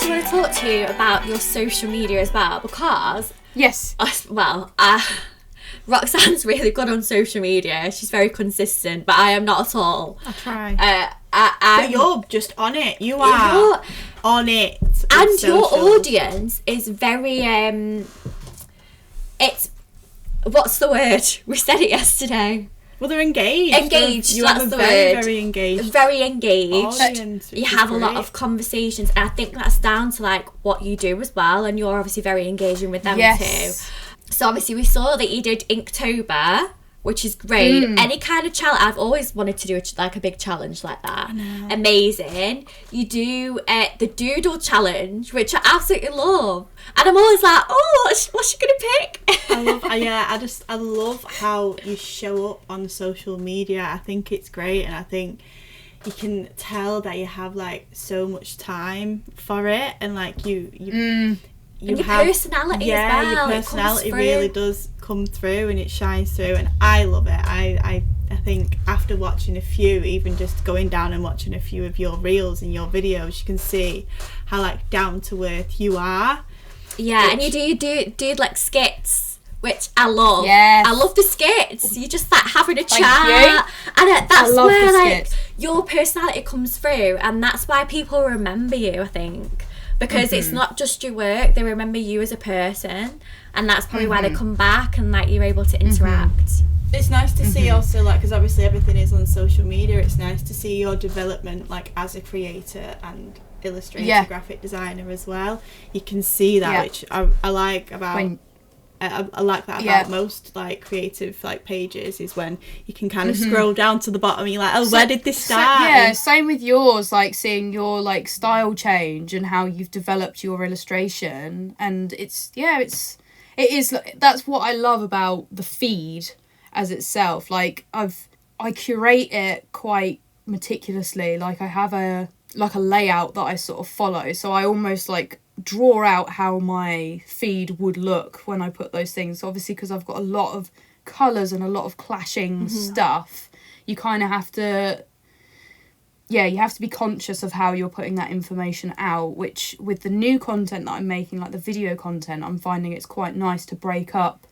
also want to talk to you about your social media as well, because yes, Roxanne's really good on social media. She's very consistent, but I am not at all. I try. But you're just on it. You are on it. And your audience is very it's, what's the word? We said it yesterday. Well, they're engaged. Engaged, you that's have a the very, word. very engaged. Very engaged. Audience, you have a lot of conversations, and I think that's down to like what you do as well, and you're obviously very engaging with them too. So obviously we saw that you did Inktober, which is great. Any kind of challenge, I've always wanted to do a big challenge like that. Amazing. You do the Doodle challenge, which I absolutely love, and I'm always like, oh, what's she gonna pick? I love how you show up on social media. I think it's great, and I think you can tell that you have like so much time for it, and like you and your personality as well. Your personality really does come through, and it shines through, and I love it. I think after watching a few, even just going down and watching a few of your reels and your videos, you can see how like down to earth you are. Yeah, and you do like skits, which I love. Yes. I love the skits. You just like having a Thank chat, you. and that's where like skits. your personality comes through, and that's why people remember you, I think. Because it's not just your work, they remember you as a person, and that's probably why they come back and like you're able to interact. It's nice to see also, like, because obviously everything is on social media, it's nice to see your development like as a creator and illustrator, graphic designer as well. You can see that, which I like about I like that about most like creative like pages, is when you can kind of scroll down to the bottom and you're like, oh, where did this start? Same with yours, like seeing your like style change and how you've developed your illustration. And it is that's what I love about the feed as itself. Like I curate it quite meticulously. Like I have a layout that I sort of follow, so I almost like draw out how my feed would look when I put those things. Obviously, because I've got a lot of colours and a lot of clashing stuff, you kind of have to be conscious of how you're putting that information out, which with the new content that I'm making, like the video content, I'm finding it's quite nice to break up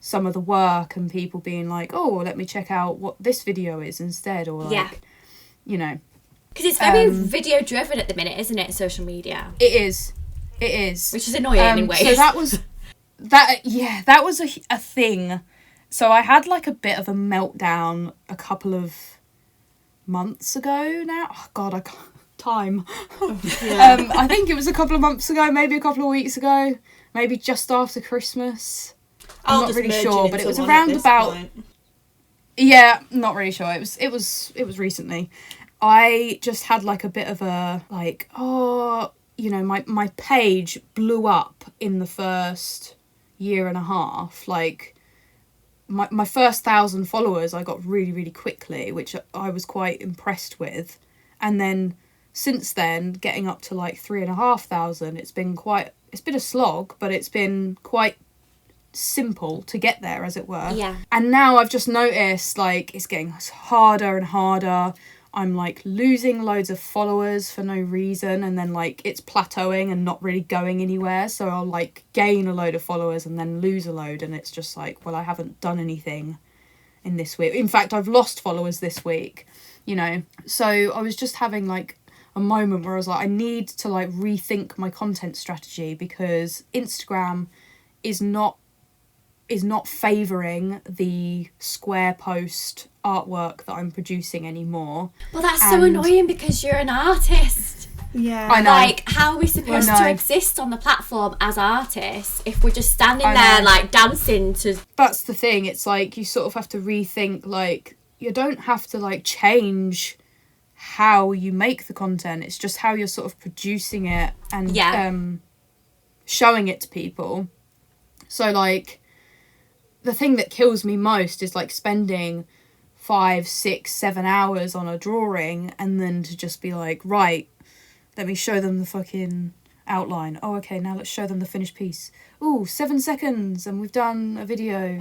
some of the work and people being like, oh, let me check out what this video is instead, or like, you know. Because it's very video driven at the minute, isn't it, social media? It is. Which is annoying anyway. So that was a thing. So I had like a bit of a meltdown a couple of months ago now. Oh God, I can't. Time. I think it was a couple of months ago, maybe a couple of weeks ago, maybe just after Christmas. I'm not really sure, but it was around about. Yeah, not really sure. It was recently. I just had like a bit of a like, you know, my page blew up in the first year and a half. Like my first 1,000 followers I got really, really quickly, which I was quite impressed with. And then since then, getting up to like 3,500, it's been a slog, but it's been quite simple to get there, as it were. Yeah. And now I've just noticed like it's getting harder and harder. I'm like losing loads of followers for no reason, and then like it's plateauing and not really going anywhere. So I'll like gain a load of followers and then lose a load, and it's just like, well, I haven't done anything in this week. In fact, I've lost followers this week, you know. So I was just having like a moment where I was like, I need to like rethink my content strategy, because Instagram is not favouring the square post artwork that I'm producing anymore. Well, that's so annoying, because you're an artist. Yeah, I know. Like, how are we supposed to exist on the platform as artists if we're just standing there like dancing to... That's the thing. It's like you sort of have to rethink, like, you don't have to like change how you make the content. It's just how you're sort of producing it and showing it to people. So like, the thing that kills me most is like spending 5, 6, 7 hours on a drawing, and then to just be like, right, let me show them the fucking outline. Oh, okay, now let's show them the finished piece. Ooh, 7 seconds, and we've done a video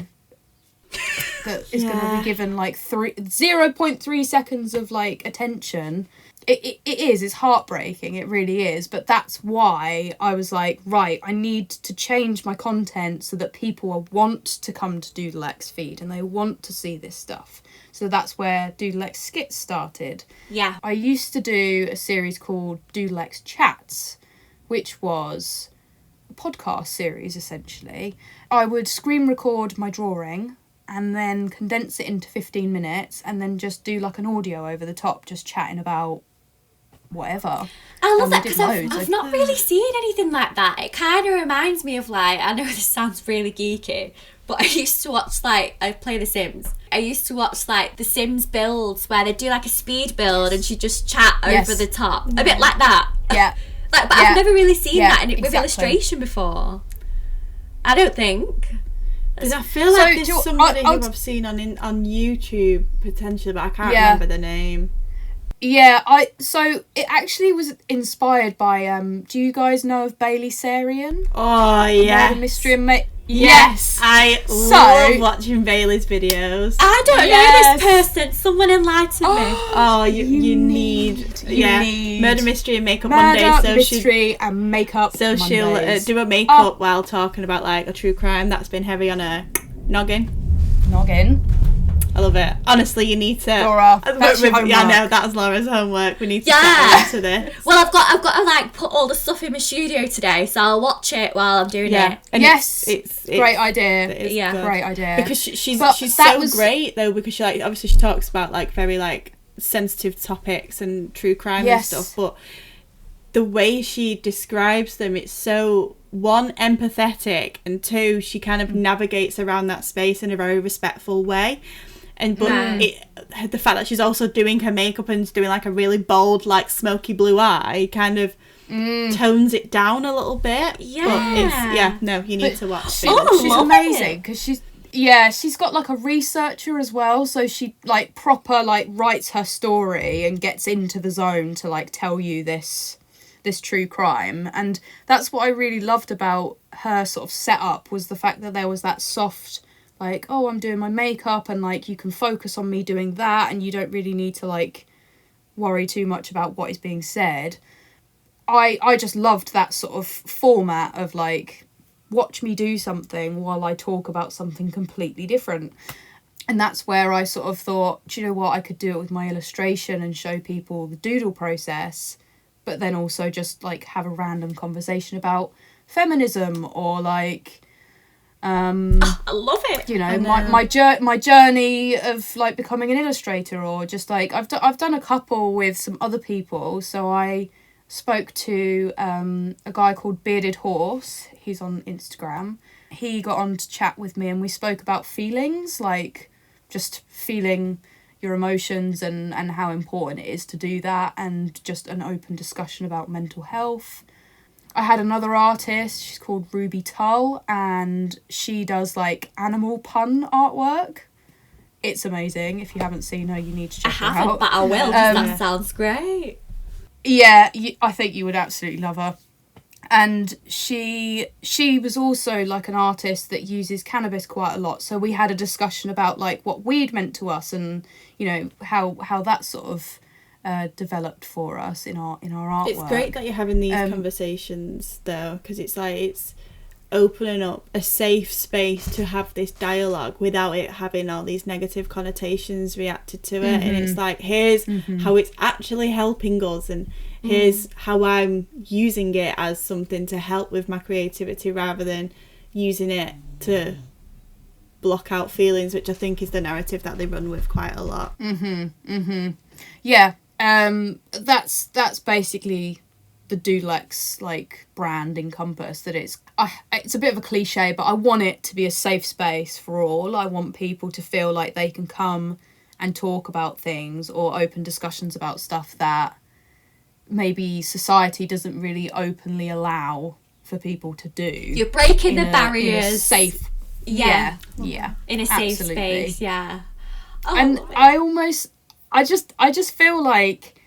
that is going to be given like 0.3 seconds of like attention. it's heartbreaking, it really is, but that's why I was like, right, I need to change my content so that people want to come to DoodLEX feed and they want to see this stuff. So that's where DoodLEX skits started. Yeah. I used to do a series called DoodLEX Chats, which was a podcast series essentially. I would screen record my drawing and then condense it into 15 minutes and then just do like an audio over the top, just chatting about whatever. I love that because I've not really seen anything like that. It kind of reminds me of like, I know this sounds really geeky, but I used to watch like, I play The Sims. I used to watch like The Sims builds where they do like a speed build and she just chat over the top. A bit like that. Yeah. Like, but I've never really seen that with illustration before. I don't think. Because I feel like there's somebody who I've seen on YouTube potentially, but I can't remember the name. Yeah, so it actually was inspired by do you guys know of Bailey Syrian? Oh yeah. Murder Mystery and Yes, I love watching Bailey's videos. I don't know this person. Someone enlighten me. Oh, you need Murder Mystery and Makeup Mondays. Murder Mystery and Makeup So Mondays. she'll do a makeup while talking about like a true crime that's been heavy on her noggin. I love it. Honestly, you need to. Laura, that's your homework. Yeah, no, that's Laura's homework. We need to get into this. Well, I've got to like put all the stuff in my studio today, so I'll watch it while I'm doing it. And it's great idea. Great idea. Because she's so great though, because she like obviously she talks about like very like sensitive topics and true crime and stuff, but the way she describes them, it's so, one, empathetic, and two, she kind of navigates around that space in a very respectful way. And but the fact that she's also doing her makeup and doing like a really bold like smoky blue eye kind of tones it down a little bit. But you need to watch it. She's amazing because she's got like a researcher as well, so she like proper like writes her story and gets into the zone to like tell you this true crime. And that's what I really loved about her sort of setup, was the fact that there was that soft like, oh, I'm doing my makeup and like you can focus on me doing that and you don't really need to like worry too much about what is being said. I just loved that sort of format of like, watch me do something while I talk about something completely different. And that's where I sort of thought, do you know what, I could do it with my illustration and show people the doodle process, but then also just like have a random conversation about feminism or like I love it. You know, my journey of like becoming an illustrator, or just like I've done a couple with some other people. So I spoke to a guy called Bearded Horse. He's on Instagram. He got on to chat with me and we spoke about feelings, like just feeling your emotions and how important it is to do that, and just an open discussion about mental health. I had another artist, she's called Ruby Tull, and she does like animal pun artwork. It's amazing. If you haven't seen her, you need to check her out. I haven't, but I will, because that sounds great. Yeah, I think you would absolutely love her. And she was also like an artist that uses cannabis quite a lot. So we had a discussion about like what weed meant to us, and you know how that sort of developed for us in our artwork. It's great that you're having these conversations though, because it's like it's opening up a safe space to have this dialogue without it having all these negative connotations reacted to it. And it's like, here's how it's actually helping us, and here's how I'm using it as something to help with my creativity rather than using it to block out feelings, which I think is the narrative that they run with quite a lot. Yeah. That's basically the DoodLEX like brand encompass, that it's a bit of a cliche, but I want it to be a safe space for all. I want people to feel like they can come and talk about things or open discussions about stuff that maybe society doesn't really openly allow for people to do. You're breaking the barriers. In a safe, yeah, in a safe space, and I just feel like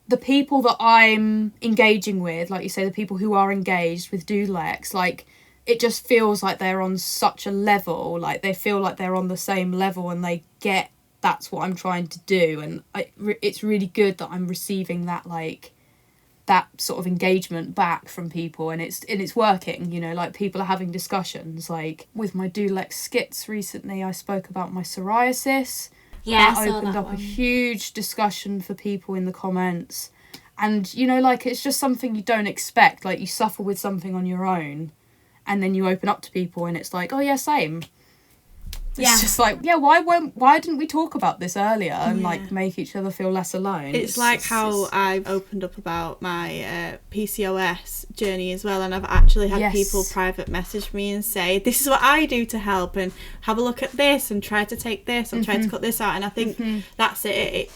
the people that I'm engaging with, like you say, the people who are engaged with DoodLEX, like it just feels like they're on such a level, like they feel like they're on the same level and they get that's what I'm trying to do, and it's really good that I'm receiving that, like, that sort of engagement back from people, and it's working, you know, like, people are having discussions. Like, with my DoodLEX skits recently, I spoke about my psoriasis. Yeah, that opened up a huge discussion for people in the comments. And, you know, like, it's just something you don't expect. Like, you suffer with something on your own, and then you open up to people, and it's like, oh yeah, same. It's just like, yeah, why didn't we talk about this earlier and like make each other feel less alone? It's like how I've opened up about my PCOS journey as well, and I've actually had people private message me and say, this is what I do to help, and have a look at this, and try to take this, or try to cut this out. And I think that's it.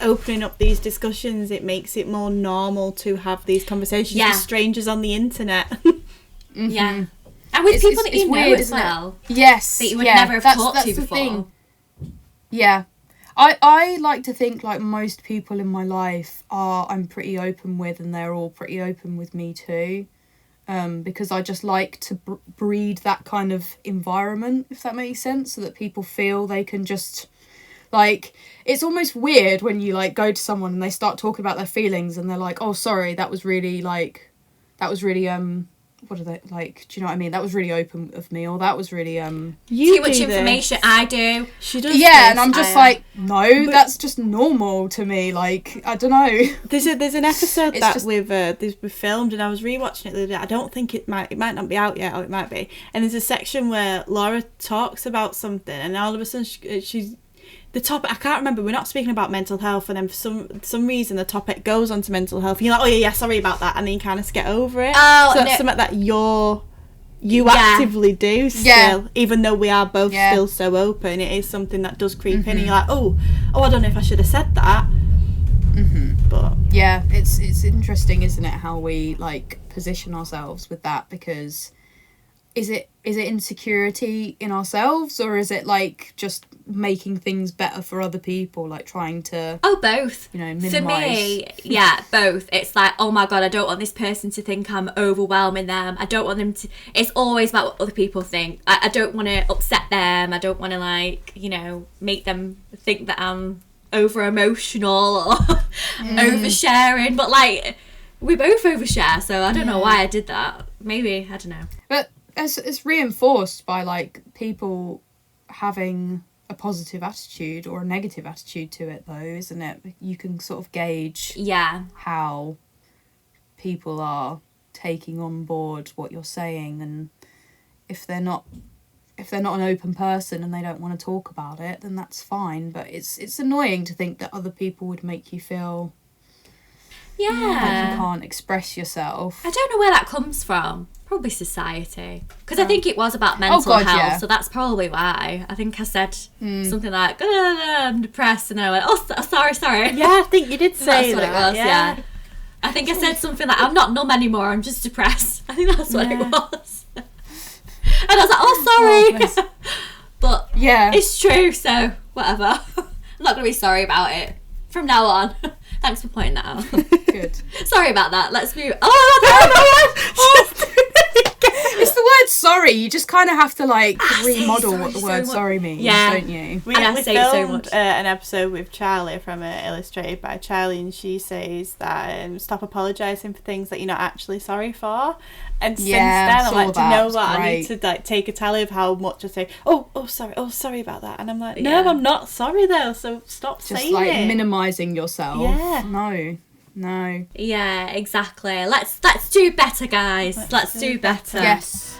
Opening up these discussions, it makes it more normal to have these conversations with strangers on the internet. Yeah. And with people that you know weird, as well. Yes. That you would never have talked to before. Thing. Yeah. I like to think, like, most people in my life I'm pretty open with, and they're all pretty open with me too. Because I just like to breed that kind of environment, if that makes sense, so that people feel they can just... Like, it's almost weird when you, like, go to someone and they start talking about their feelings and they're like, oh, sorry, that was really, what are they, like, do you know what I mean? That was really open of me, or that was really, too much information. I do. She does. Yeah, and I'm just like, no, that's just normal to me. Like, I don't know. There's an episode that we've filmed, and I was rewatching it the other day. I don't think it might not be out yet, or it might be. And there's a section where Laura talks about something, and all of a sudden she's the topic, I can't remember, we're not speaking about mental health, and then for some reason the topic goes on to mental health, and you're like, oh yeah, sorry about that, and then you kind of get over it. So that's something that you actively do still, even though we are both still so open. It is something that does creep in, and you're like, oh, I don't know if I should have said that. But yeah, it's interesting, isn't it, how we, like, position ourselves with that, because is it insecurity in ourselves, or is it, like, just making things better for other people, like trying to both, you know, minimize? For me, both. It's like, oh my god, I don't want this person to think I'm overwhelming them. I don't want them to... It's always about what other people think. I don't want to upset them. I don't want to, like, you know, make them think that I'm over emotional or oversharing, but, like, we both overshare, so I don't know why I did that. Maybe, I don't know, but it's reinforced by, like, people having a positive attitude or a negative attitude to it, though, isn't it? You can sort of gauge how people are taking on board what you're saying, and if they're not an open person and they don't want to talk about it, then that's fine. But it's annoying to think that other people would make you feel like you can't express yourself. I don't know where that comes from. Probably society, because I think it was about mental health, so that's probably why. I think I said something like, I'm depressed, and I went, sorry. Yeah, I think you did say that's what it was. Yeah, I think I said something like, I'm not numb anymore, I'm just depressed. I think that's what it was. And I was like, oh, sorry. But it's true, so whatever. I'm not gonna be sorry about it from now on. Thanks for pointing that out. Good. Sorry about that. Let's move. It's the word sorry. You just kind of have to, like, remodel what the word sorry means, don't you? We filmed so much. An episode with Charlie from Illustrated by Charlie, and she says that stop apologising for things that you're not actually sorry for. And since then, I'm like, do you know what? Great. I need to, like, take a tally of how much I say, oh, sorry about that. And I'm like, no, I'm not sorry though, so stop just saying like it. minimising yourself. Yeah. No. Yeah, exactly. Let's do better, guys. Let's do better. Yes.